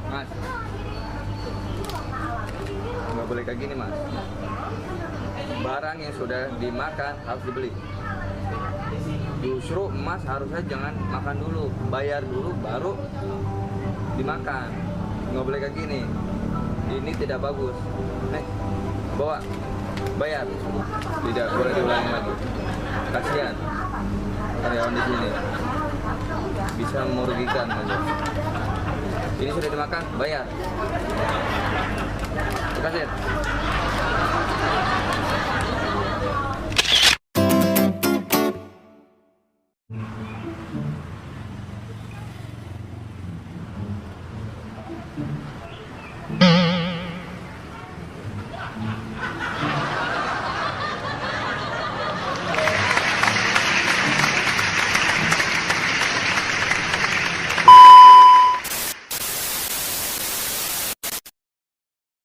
Mas, nggak boleh kayak gini mas. Barang yang sudah dimakan harus dibeli. Justru emas harusnya jangan makan dulu, bayar dulu baru dimakan. Nggak boleh kayak gini. Ini tidak bagus. Nih, bawa, bayar. Tidak boleh diulangi lagi. Kasihan karyawan di sini. Bisa merugikan aja. Ini sudah dimakan, bayar. Terima kasih.